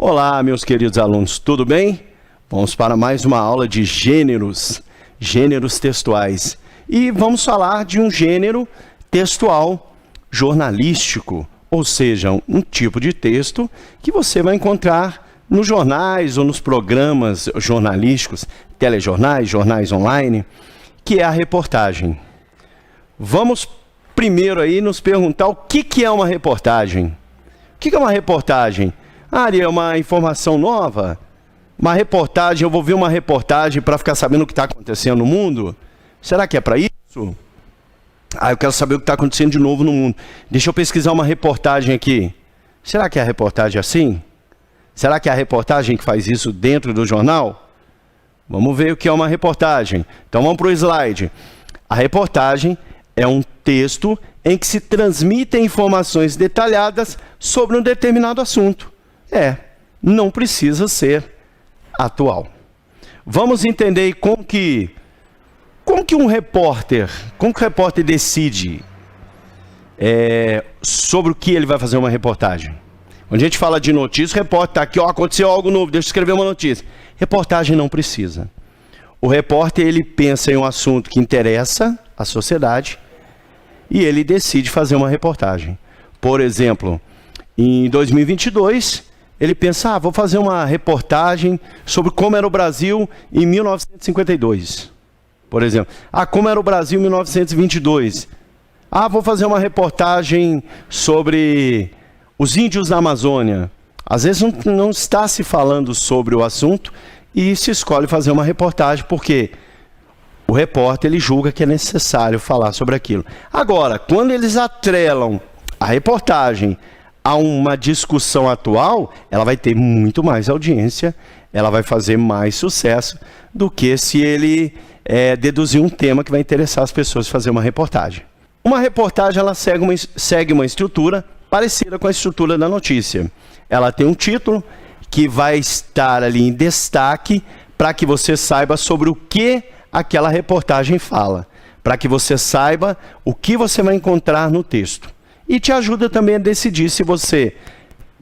Olá, meus queridos alunos, tudo bem? Vamos para mais uma aula de gêneros textuais. E vamos falar de um gênero textual jornalístico, ou seja, um tipo de texto que você vai encontrar nos jornais ou nos programas jornalísticos, telejornais, jornais online, que é a reportagem. Vamos primeiro aí nos perguntar o que é uma reportagem. O que é uma reportagem? Ari, é uma informação nova? Uma reportagem, eu vou ver uma reportagem para ficar sabendo o que está acontecendo no mundo? Será que é para isso? Eu quero saber o que está acontecendo de novo no mundo. Deixa eu pesquisar uma reportagem aqui. Será que é a reportagem assim? Será que é a reportagem que faz isso dentro do jornal? Vamos ver o que é uma reportagem. Então vamos para o slide. A reportagem é um texto em que se transmitem informações detalhadas sobre um determinado assunto. Não precisa ser atual. Vamos entender como que o repórter decide sobre o que ele vai fazer uma reportagem. Quando a gente fala de notícia, o repórter está aqui, aconteceu algo novo, deixa eu escrever uma notícia. Reportagem não precisa. O repórter, ele pensa em um assunto que interessa à sociedade e ele decide fazer uma reportagem. Por exemplo, em 2022, ele pensa, vou fazer uma reportagem sobre como era o Brasil em 1952. Por exemplo, como era o Brasil em 1922. Vou fazer uma reportagem sobre os índios da Amazônia. Às vezes não está se falando sobre o assunto e se escolhe fazer uma reportagem porque o repórter ele julga que é necessário falar sobre aquilo. Agora, quando eles atrelam a reportagem a uma discussão atual, ela vai ter muito mais audiência, ela vai fazer mais sucesso do que se ele deduzir um tema que vai interessar as pessoas a fazer uma reportagem. Uma reportagem ela segue uma estrutura parecida com a estrutura da notícia. Ela tem um título que vai estar ali em destaque para que você saiba sobre o que aquela reportagem fala, para que você saiba o que você vai encontrar no texto. E te ajuda também a decidir se você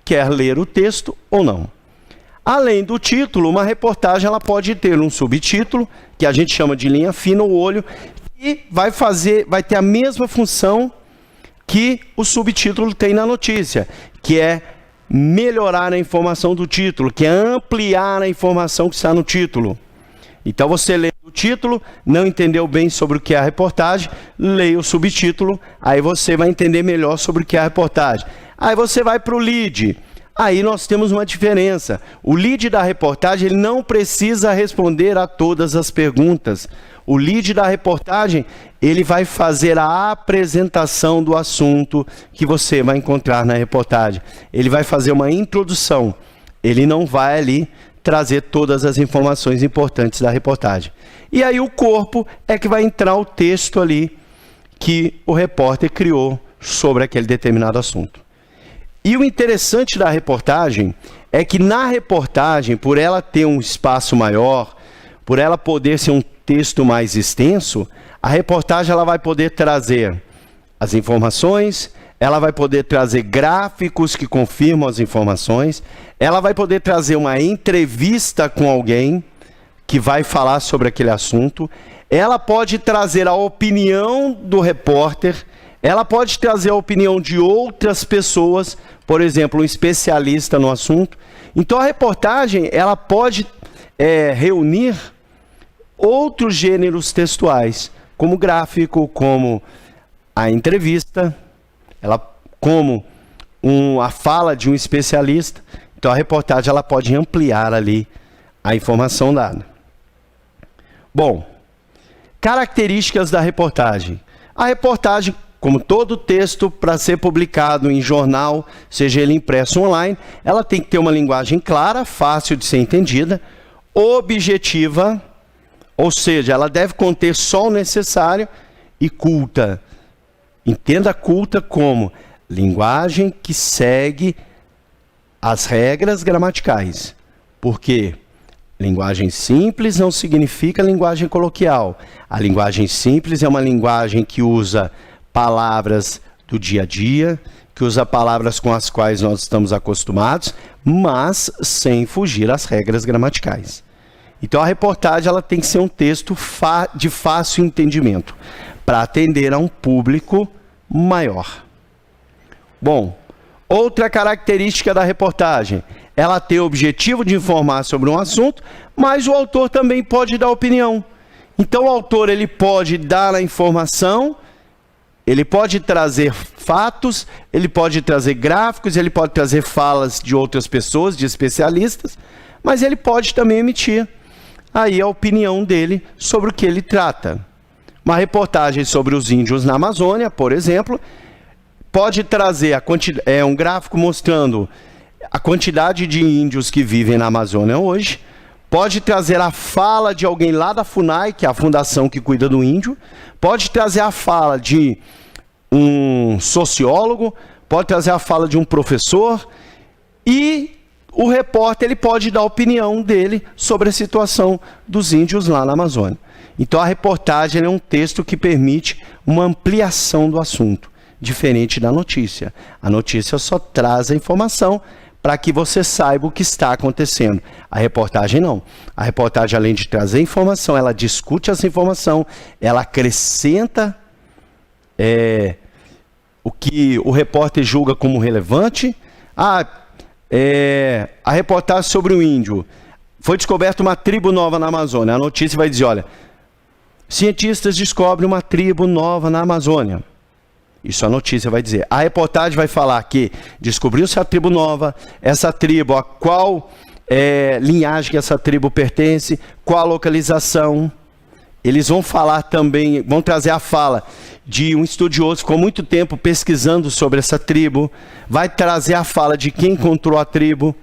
quer ler o texto ou não. Além do título, uma reportagem ela pode ter um subtítulo, que a gente chama de linha fina ou olho, e vai ter a mesma função que o subtítulo tem na notícia, que é melhorar a informação do título, que é ampliar a informação que está no título. Então você lê o título, não entendeu bem sobre o que é a reportagem, leia o subtítulo, aí você vai entender melhor sobre o que é a reportagem. Aí você vai para o lead. Aí nós temos uma diferença. O lead da reportagem ele não precisa responder a todas as perguntas. O lead da reportagem ele vai fazer a apresentação do assunto que você vai encontrar na reportagem. Ele vai fazer uma introdução. Ele não vai ali trazer todas as informações importantes da reportagem. E aí o corpo é que vai entrar o texto ali que o repórter criou sobre aquele determinado assunto. E o interessante da reportagem é que na reportagem, por ela ter um espaço maior, por ela poder ser um texto mais extenso, a reportagem ela vai poder trazer as informações, ela vai poder trazer gráficos que confirmam as informações, ela vai poder trazer uma entrevista com alguém que vai falar sobre aquele assunto, ela pode trazer a opinião do repórter, ela pode trazer a opinião de outras pessoas, por exemplo, um especialista no assunto. Então a reportagem ela pode reunir outros gêneros textuais, como gráfico, como a entrevista, como a fala de um especialista. Então a reportagem ela pode ampliar ali a informação dada. Bom, características da reportagem. A reportagem, como todo texto para ser publicado em jornal, seja ele impresso ou online, ela tem que ter uma linguagem clara, fácil de ser entendida, objetiva, ou seja, ela deve conter só o necessário, e culta. Entenda culta como linguagem que segue as regras gramaticais. Por quê? Linguagem simples não significa linguagem coloquial. A linguagem simples é uma linguagem que usa palavras do dia a dia, que usa palavras com as quais nós estamos acostumados, mas sem fugir às regras gramaticais. Então a reportagem ela tem que ser um texto de fácil entendimento, para atender a um público maior. Bom, outra característica da reportagem, ela tem o objetivo de informar sobre um assunto, mas o autor também pode dar opinião. Então o autor ele pode dar a informação, ele pode trazer fatos, ele pode trazer gráficos, ele pode trazer falas de outras pessoas, de especialistas, mas ele pode também emitir aí a opinião dele sobre o que ele trata. Uma reportagem sobre os índios na Amazônia, por exemplo, pode trazer um gráfico mostrando a quantidade de índios que vivem na Amazônia hoje, pode trazer a fala de alguém lá da FUNAI, que é a fundação que cuida do índio, pode trazer a fala de um sociólogo, pode trazer a fala de um professor, e o repórter ele pode dar a opinião dele sobre a situação dos índios lá na Amazônia. Então a reportagem é um texto que permite uma ampliação do assunto, diferente da notícia. A notícia só traz a informação para que você saiba o que está acontecendo. A reportagem não. A reportagem, além de trazer informação, ela discute essa informação, ela acrescenta o que o repórter julga como relevante. A reportagem sobre o índio. Foi descoberta uma tribo nova na Amazônia. A notícia vai dizer, olha, cientistas descobrem uma tribo nova na Amazônia. Isso a notícia vai dizer. A reportagem vai falar que descobriu-se a tribo nova, essa tribo, a qual linhagem que essa tribo pertence, qual a localização. Eles vão falar também, vão trazer a fala de um estudioso que ficou muito tempo pesquisando sobre essa tribo, vai trazer a fala de quem encontrou a tribo.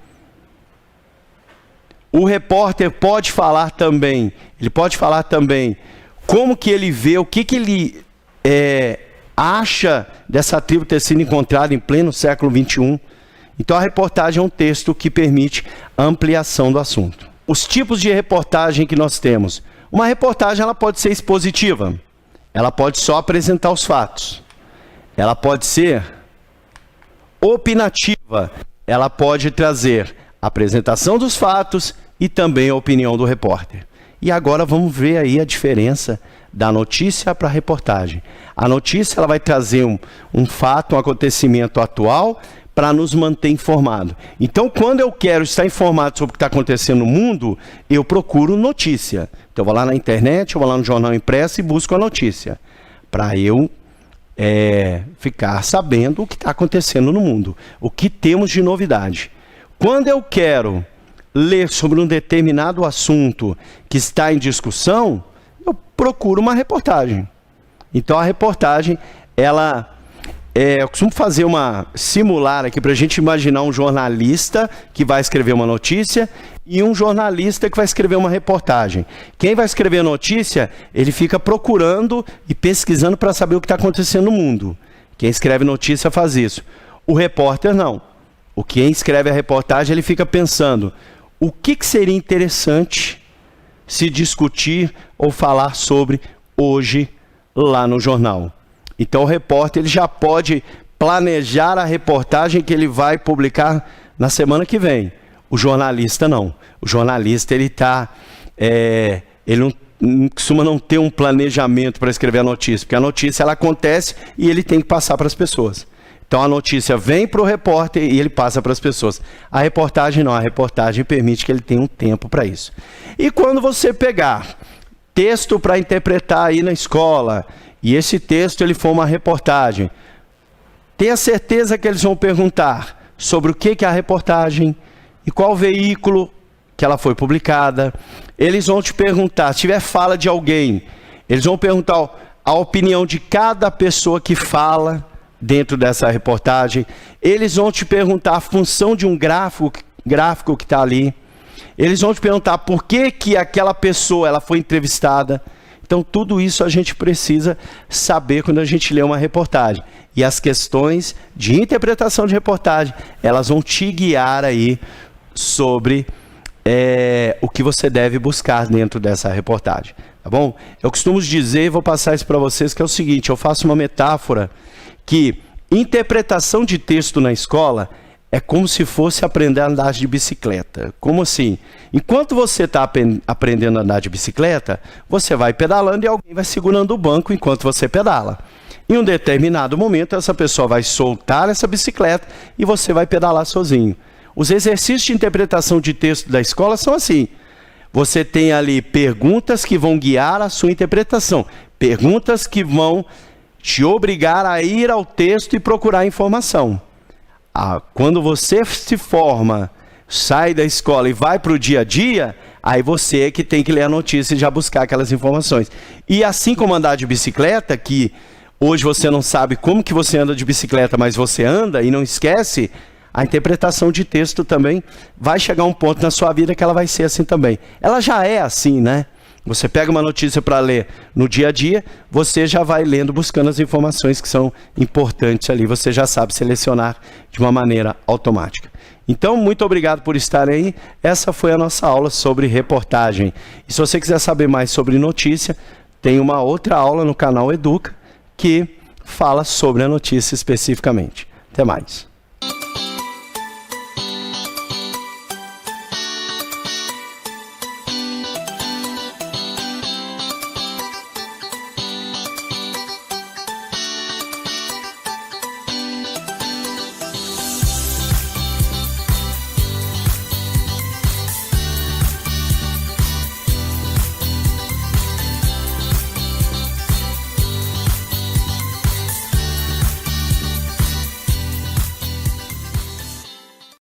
O repórter pode falar também, como que ele vê, o que ele acha dessa tribo ter sido encontrada em pleno século XXI. Então a reportagem é um texto que permite a ampliação do assunto. Os tipos de reportagem que nós temos. Uma reportagem ela pode ser expositiva, ela pode só apresentar os fatos. Ela pode ser opinativa, ela pode trazer a apresentação dos fatos e também a opinião do repórter. E agora vamos ver aí a diferença da notícia para a reportagem. A notícia ela vai trazer um fato, um acontecimento atual para nos manter informado. Então, quando eu quero estar informado sobre o que está acontecendo no mundo, eu procuro notícia. Então, eu vou lá na internet, eu vou lá no jornal impresso e busco a notícia. Para eu ficar sabendo o que está acontecendo no mundo. O que temos de novidade. Quando eu quero ler sobre um determinado assunto que está em discussão, eu procuro uma reportagem. Então a reportagem, eu costumo fazer simular aqui para a gente imaginar um jornalista que vai escrever uma notícia e um jornalista que vai escrever uma reportagem. Quem vai escrever a notícia, ele fica procurando e pesquisando para saber o que está acontecendo no mundo. Quem escreve notícia faz isso. O repórter não. Quem escreve a reportagem, ele fica pensando, o que seria interessante se discutir ou falar sobre hoje lá no jornal. Então o repórter ele já pode planejar a reportagem que ele vai publicar na semana que vem. O jornalista não. O jornalista ele não costuma não ter um planejamento para escrever a notícia, porque a notícia ela acontece e ele tem que passar para as pessoas. Então a notícia vem para o repórter e ele passa para as pessoas. A reportagem não, a reportagem permite que ele tenha um tempo para isso. E quando você pegar texto para interpretar aí na escola, e esse texto ele for uma reportagem, tenha certeza que eles vão perguntar sobre o que é a reportagem e qual veículo que ela foi publicada. Eles vão te perguntar, se tiver fala de alguém, eles vão perguntar a opinião de cada pessoa que fala dentro dessa reportagem. Eles vão te perguntar a função de um gráfico que está ali. Eles vão te perguntar por que aquela pessoa ela foi entrevistada. Então tudo isso a gente precisa saber quando a gente lê uma reportagem. E as questões de interpretação de reportagem, elas vão te guiar aí sobre o que você deve buscar dentro dessa reportagem. Tá bom? Eu costumo dizer, e vou passar isso para vocês, que é o seguinte, eu faço uma metáfora que Interpretação de texto na escola é como se fosse aprender a andar de bicicleta. Como assim? Enquanto você está aprendendo a andar de bicicleta, você vai pedalando e alguém vai segurando o banco enquanto você pedala. Em um determinado momento, essa pessoa vai soltar essa bicicleta e você vai pedalar sozinho. Os exercícios de interpretação de texto da escola são assim. Você tem ali perguntas que vão guiar a sua interpretação. Perguntas que vão te obrigar a ir ao texto e procurar informação. Quando você se forma, sai da escola e vai para o dia a dia, aí você é que tem que ler a notícia e já buscar aquelas informações. E assim como andar de bicicleta, que hoje você não sabe como que você anda de bicicleta, mas você anda e não esquece, a interpretação de texto também vai chegar a um ponto na sua vida que ela vai ser assim também. Ela já é assim, né? Você pega uma notícia para ler no dia a dia, você já vai lendo, buscando as informações que são importantes ali. Você já sabe selecionar de uma maneira automática. Então, muito obrigado por estarem aí. Essa foi a nossa aula sobre reportagem. E se você quiser saber mais sobre notícia, tem uma outra aula no canal Educa que fala sobre a notícia especificamente. Até mais.